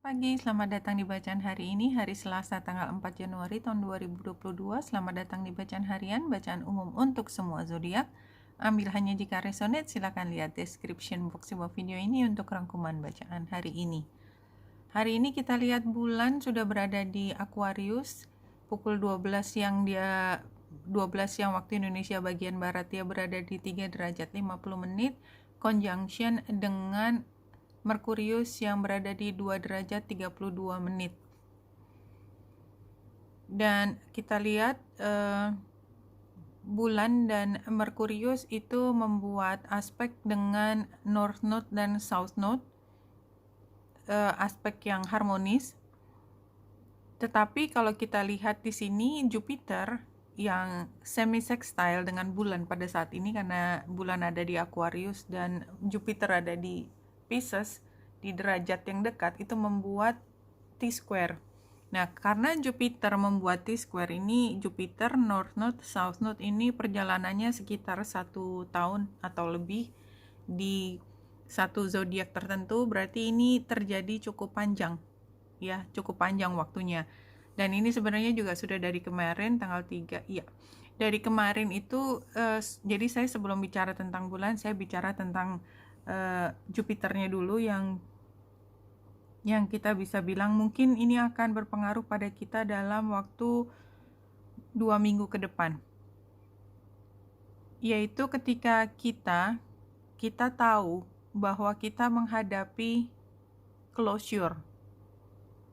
Pagi, selamat datang di bacaan hari ini, hari Selasa tanggal 4 Januari tahun 2022. Selamat datang di bacaan harian, bacaan umum untuk semua zodiak. Ambil hanya jika resonate, silakan lihat description box di bawah video ini untuk rangkuman bacaan hari ini. Hari ini kita lihat bulan sudah berada di Aquarius, pukul 12 siang 12 siang waktu Indonesia bagian barat dia berada di 3 derajat 50 menit, conjunction dengan Merkurius yang berada di 2 derajat 32 menit. Dan kita lihat bulan dan Merkurius itu membuat aspek dengan North Node dan South Node, aspek yang harmonis. Tetapi kalau kita lihat di sini Jupiter yang semi sextile dengan bulan pada saat ini, karena bulan ada di Aquarius dan Jupiter ada di Pisces di derajat yang dekat, itu membuat T-square. Nah, karena Jupiter membuat T-square ini, Jupiter, North Node, South Node ini perjalanannya sekitar 1 tahun atau lebih di satu zodiak tertentu, berarti ini terjadi cukup panjang. Ya, cukup panjang waktunya. Dan ini sebenarnya juga sudah dari kemarin tanggal 3. Iya. Dari kemarin itu jadi saya sebelum bicara tentang bulan, saya bicara tentang Jupiternya dulu yang kita bisa bilang mungkin ini akan berpengaruh pada kita dalam waktu 2 minggu ke depan. Yaitu ketika kita tahu bahwa kita menghadapi closure.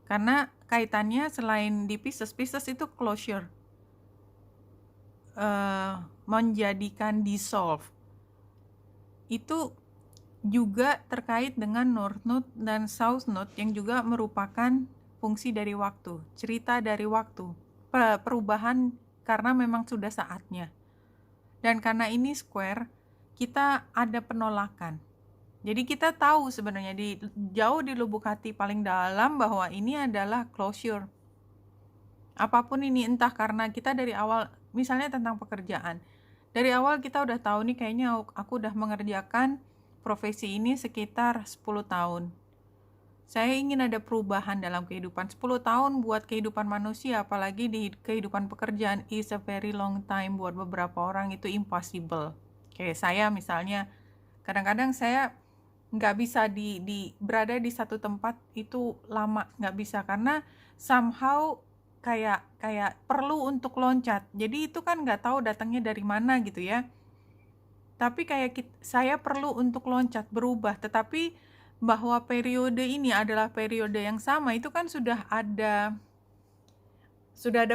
Karena kaitannya selain di Pisces itu closure, menjadikan dissolve. Itu juga terkait dengan North Node dan South Node yang juga merupakan fungsi dari waktu, cerita dari waktu, perubahan karena memang sudah saatnya. Dan karena ini square, kita ada penolakan. Jadi kita tahu sebenarnya jauh di lubuk hati paling dalam bahwa ini adalah closure. Apapun ini, entah karena kita dari awal, misalnya tentang pekerjaan, dari awal kita udah tahu nih kayaknya aku udah mengerjakan profesi ini sekitar 10 tahun. Saya ingin ada perubahan dalam kehidupan. 10 tahun buat kehidupan manusia, apalagi di kehidupan pekerjaan, is a very long time. Buat beberapa orang itu impossible. Kayak saya misalnya, kadang-kadang saya nggak bisa berada di satu tempat itu lama, nggak bisa, karena somehow kayak perlu untuk loncat. Jadi itu kan nggak tahu datangnya dari mana gitu ya. Tapi saya perlu untuk loncat, berubah. Tetapi bahwa periode ini adalah periode yang sama, itu kan sudah ada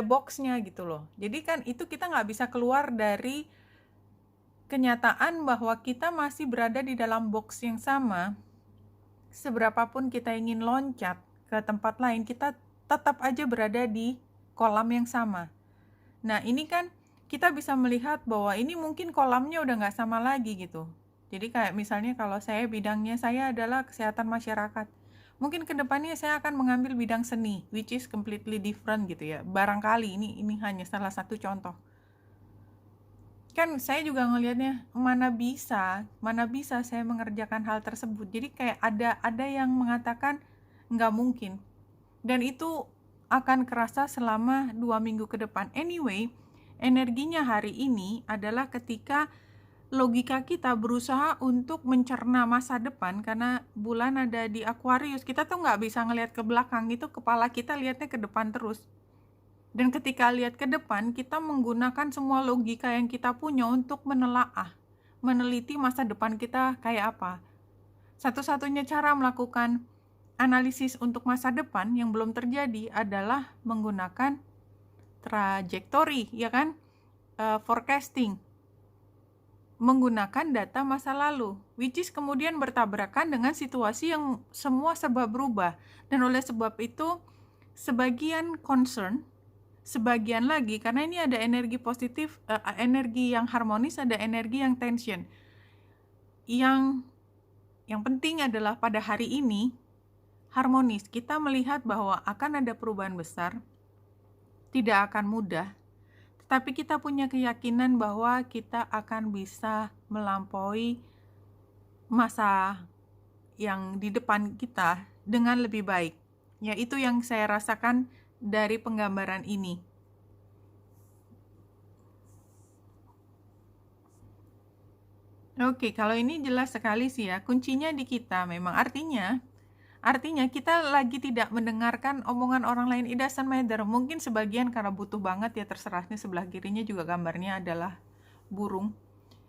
boxnya gitu loh. Jadi kan itu kita nggak bisa keluar dari kenyataan bahwa kita masih berada di dalam box yang sama. Seberapapun kita ingin loncat ke tempat lain, kita tetap aja berada di kolam yang sama. Nah, ini kan kita bisa melihat bahwa ini mungkin kolamnya udah nggak sama lagi gitu. Jadi kayak misalnya kalau bidangnya saya adalah kesehatan masyarakat. Mungkin kedepannya saya akan mengambil bidang seni, which is completely different gitu ya. Barangkali ini hanya salah satu contoh. Kan saya juga ngelihatnya mana bisa saya mengerjakan hal tersebut. Jadi kayak ada yang mengatakan nggak mungkin. Dan itu akan kerasa selama 2 minggu ke depan. Anyway, energinya hari ini adalah ketika logika kita berusaha untuk mencerna masa depan, karena bulan ada di Aquarius. Kita tuh nggak bisa ngelihat ke belakang, itu kepala kita lihatnya ke depan terus. Dan ketika lihat ke depan, kita menggunakan semua logika yang kita punya untuk meneliti masa depan kita kayak apa. Satu-satunya cara melakukan analisis untuk masa depan yang belum terjadi adalah menggunakan trajektori, ya kan? Forecasting, menggunakan data masa lalu, which is kemudian bertabrakan dengan situasi yang semua serba berubah. Dan oleh sebab itu, sebagian concern, sebagian lagi, karena ini ada energi positif, energi yang harmonis, ada energi yang tension. Yang penting adalah pada hari ini, harmonis. Kita melihat bahwa akan ada perubahan besar, tidak akan mudah, tetapi kita punya keyakinan bahwa kita akan bisa melampaui masa yang di depan kita dengan lebih baik. Ya, itu yang saya rasakan dari penggambaran ini. Oke, kalau ini jelas sekali sih ya, kuncinya di kita memang. Artinya kita lagi tidak mendengarkan omongan orang lain. It doesn't matter. Mungkin sebagian karena butuh banget ya, terserahnya. Sebelah kirinya juga gambarnya adalah burung.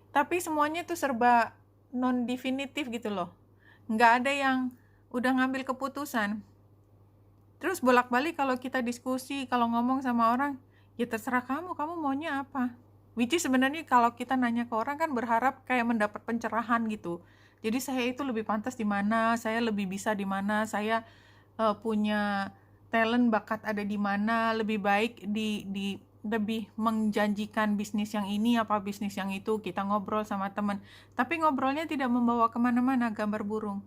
Tapi semuanya tuh serba non-definitif gitu loh. Nggak ada yang udah ngambil keputusan. Terus bolak-balik kalau kita diskusi, kalau ngomong sama orang, ya terserah kamu maunya apa. Which is sebenarnya kalau kita nanya ke orang kan berharap kayak mendapat pencerahan gitu. Jadi saya itu lebih pantas di mana, saya lebih bisa di mana, saya punya talent, bakat ada di mana, lebih baik di lebih menjanjikan bisnis yang ini apa bisnis yang itu. Kita ngobrol sama teman, tapi ngobrolnya tidak membawa kemana-mana, gambar burung.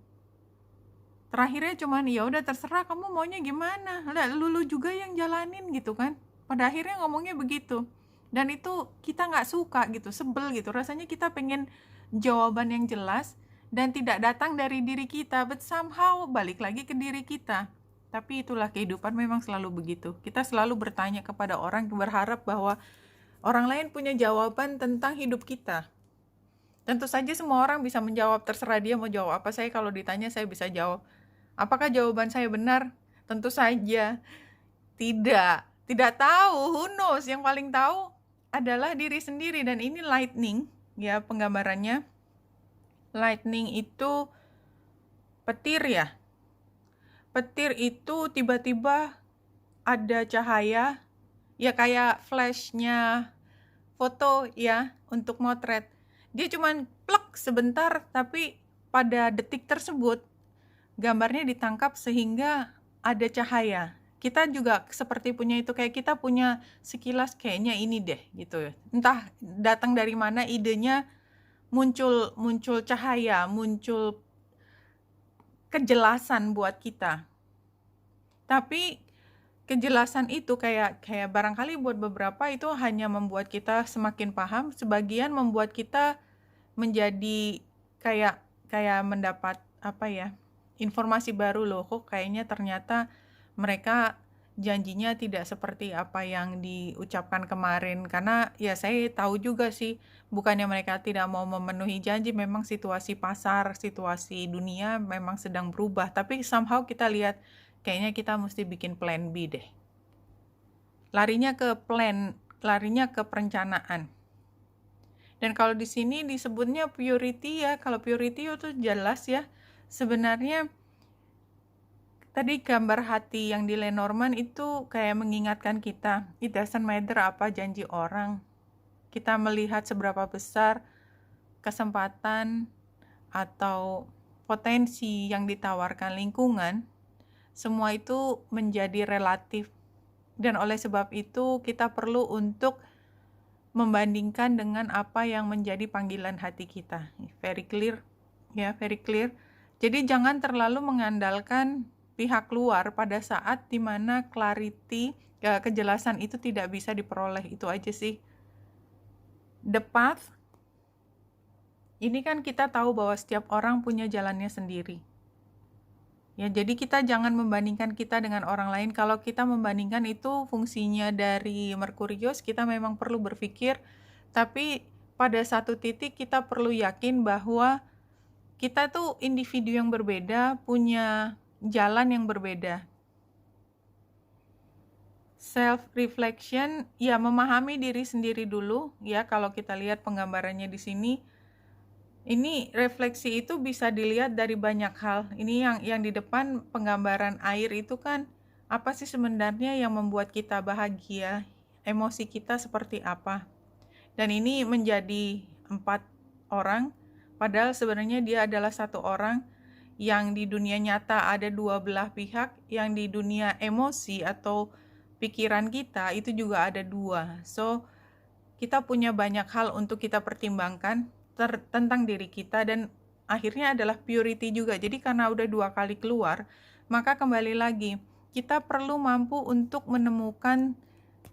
Terakhirnya cuman ya udah terserah kamu maunya gimana, lah lulu juga yang jalanin gitu kan. Pada akhirnya ngomongnya begitu, dan itu kita nggak suka gitu, sebel gitu, rasanya kita pengen jawaban yang jelas dan tidak datang dari diri kita, but somehow balik lagi ke diri kita. Tapi itulah kehidupan, memang selalu begitu, kita selalu bertanya kepada orang, berharap bahwa orang lain punya jawaban tentang hidup kita. Tentu saja semua orang bisa menjawab, terserah dia mau jawab apa. Saya kalau ditanya saya bisa jawab. Apakah jawaban saya benar? Tentu saja tidak. Tidak tahu, who knows? Yang paling tahu adalah diri sendiri. Dan ini lightning, ya penggambarannya. Lightning itu petir ya. Petir itu tiba-tiba ada cahaya, ya kayak flashnya foto ya, untuk motret. Dia cuman plek sebentar, tapi pada detik tersebut gambarnya ditangkap sehingga ada cahaya. Kita juga seperti punya itu, kayak kita punya sekilas kayaknya ini deh gitu ya. Entah datang dari mana idenya, muncul cahaya, muncul kejelasan buat kita. Tapi kejelasan itu kayak barangkali buat beberapa itu hanya membuat kita semakin paham, sebagian membuat kita menjadi kayak mendapat apa ya, informasi baru loh, kok kayaknya ternyata mereka janjinya tidak seperti apa yang diucapkan kemarin. Karena ya saya tahu juga sih, bukannya mereka tidak mau memenuhi janji, memang situasi pasar, situasi dunia memang sedang berubah, tapi somehow kita lihat kayaknya kita mesti bikin plan B deh. Larinya ke perencanaan. Dan kalau di sini disebutnya purity ya, kalau purity itu jelas ya. Sebenarnya tadi gambar hati yang di Lenormand itu kayak mengingatkan kita, it doesn't matter apa janji orang. Kita melihat seberapa besar kesempatan atau potensi yang ditawarkan lingkungan, semua itu menjadi relatif. Dan oleh sebab itu kita perlu untuk membandingkan dengan apa yang menjadi panggilan hati kita. Very clear ya, very clear. Jadi jangan terlalu mengandalkan pihak luar pada saat dimana clarity, ya, kejelasan itu tidak bisa diperoleh. Itu aja sih. The path, ini kan kita tahu bahwa setiap orang punya jalannya sendiri. Ya, jadi kita jangan membandingkan kita dengan orang lain. Kalau kita membandingkan, itu fungsinya dari Merkurius, kita memang perlu berpikir, tapi pada satu titik kita perlu yakin bahwa kita tuh individu yang berbeda, punya jalan yang berbeda. Self-reflection, ya memahami diri sendiri dulu, ya kalau kita lihat penggambarannya di sini, ini refleksi itu bisa dilihat dari banyak hal. Ini yang di depan penggambaran air itu kan, apa sih sebenarnya yang membuat kita bahagia, emosi kita seperti apa. Dan ini menjadi 4 orang, padahal sebenarnya dia adalah satu orang. Yang di dunia nyata ada 2 belah pihak, yang di dunia emosi atau pikiran kita itu juga ada 2. So, kita punya banyak hal untuk kita pertimbangkan tentang diri kita, dan akhirnya adalah purity juga. Jadi karena udah 2 kali keluar, maka kembali lagi kita perlu mampu untuk menemukan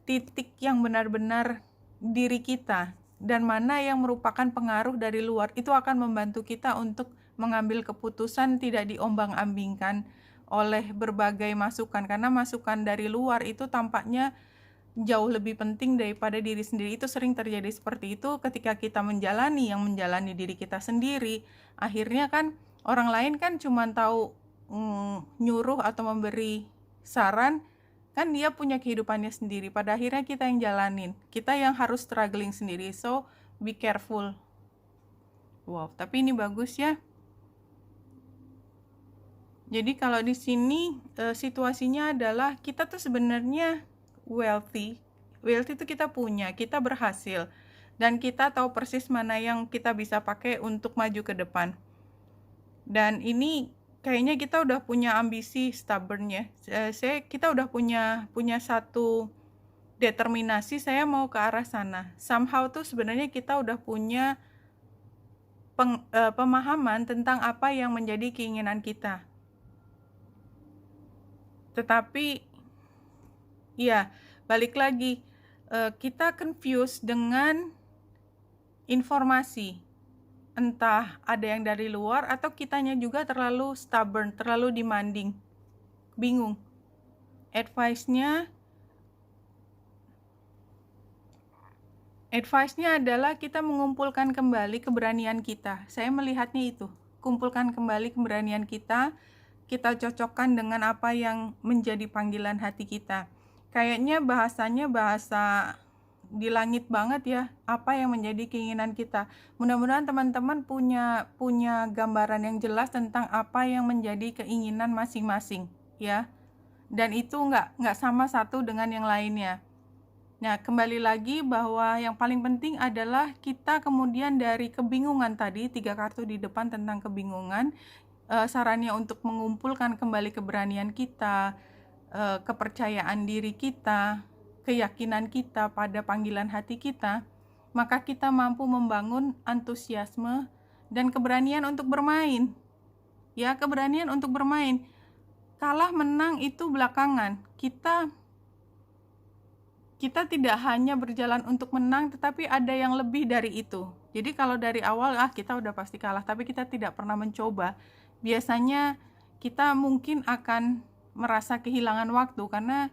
titik yang benar-benar diri kita, dan mana yang merupakan pengaruh dari luar. Itu akan membantu kita untuk mengambil keputusan tidak diombang-ambingkan oleh berbagai masukan, karena masukan dari luar itu tampaknya jauh lebih penting daripada diri sendiri. Itu sering terjadi seperti itu ketika kita menjalani diri kita sendiri. Akhirnya kan orang lain kan cuma tahu nyuruh atau memberi saran, kan dia punya kehidupannya sendiri. Pada akhirnya kita yang jalanin, kita yang harus struggling sendiri. So be careful. Wow, tapi ini bagus ya. Jadi kalau di sini situasinya adalah kita tuh sebenarnya wealthy. Wealthy itu kita punya, kita berhasil, dan kita tahu persis mana yang kita bisa pakai untuk maju ke depan. Dan ini kayaknya kita udah punya ambisi stubborn ya. Kita udah punya satu determinasi, saya mau ke arah sana. Somehow tuh sebenarnya kita udah punya pemahaman tentang apa yang menjadi keinginan kita. Tetapi ya, balik lagi, kita confused dengan informasi. Entah ada yang dari luar atau kitanya juga terlalu stubborn, terlalu demanding. Bingung. Advice-nya adalah kita mengumpulkan kembali keberanian kita. Saya melihatnya itu. Kumpulkan kembali keberanian kita cocokkan dengan apa yang menjadi panggilan hati kita. Kayaknya bahasanya bahasa di langit banget ya, apa yang menjadi keinginan kita. Mudah-mudahan teman-teman punya gambaran yang jelas tentang apa yang menjadi keinginan masing-masing ya. Dan itu nggak sama satu dengan yang lainnya. Nah, kembali lagi bahwa yang paling penting adalah kita kemudian dari kebingungan tadi, 3 kartu di depan tentang kebingungan, sarannya untuk mengumpulkan kembali keberanian kita, kepercayaan diri kita, keyakinan kita pada panggilan hati kita, maka kita mampu membangun antusiasme dan keberanian untuk bermain. Ya, keberanian untuk bermain. Kalah menang itu belakangan. Kita tidak hanya berjalan untuk menang, tetapi ada yang lebih dari itu. Jadi kalau dari awal kita udah pasti kalah, tapi kita tidak pernah mencoba, biasanya kita mungkin akan merasa kehilangan waktu karena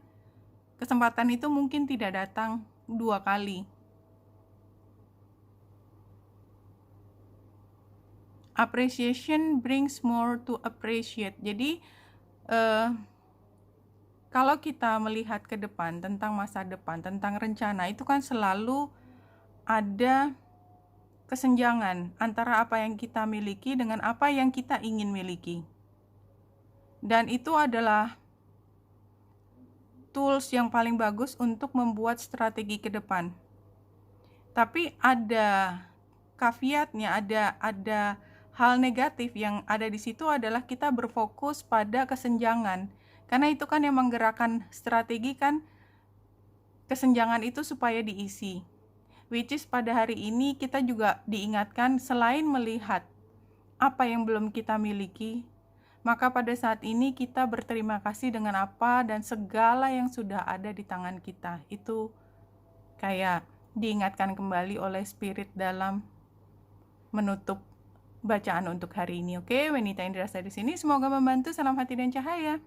kesempatan itu mungkin tidak datang 2 kali. Appreciation brings more to appreciate. Jadi kalau kita melihat ke depan tentang masa depan, tentang rencana, itu kan selalu ada kesenjangan antara apa yang kita miliki dengan apa yang kita ingin miliki. Dan itu adalah tools yang paling bagus untuk membuat strategi ke depan. Tapi ada caveatnya, ada hal negatif yang ada di situ adalah kita berfokus pada kesenjangan. Karena itu kan yang menggerakkan strategi kan kesenjangan itu supaya diisi. Which is pada hari ini kita juga diingatkan selain melihat apa yang belum kita miliki, maka pada saat ini kita berterima kasih dengan apa dan segala yang sudah ada di tangan kita. Itu kayak diingatkan kembali oleh Spirit dalam menutup bacaan untuk hari ini. Oke, Wanita Indrasa di sini. Semoga membantu. Salam hati dan cahaya.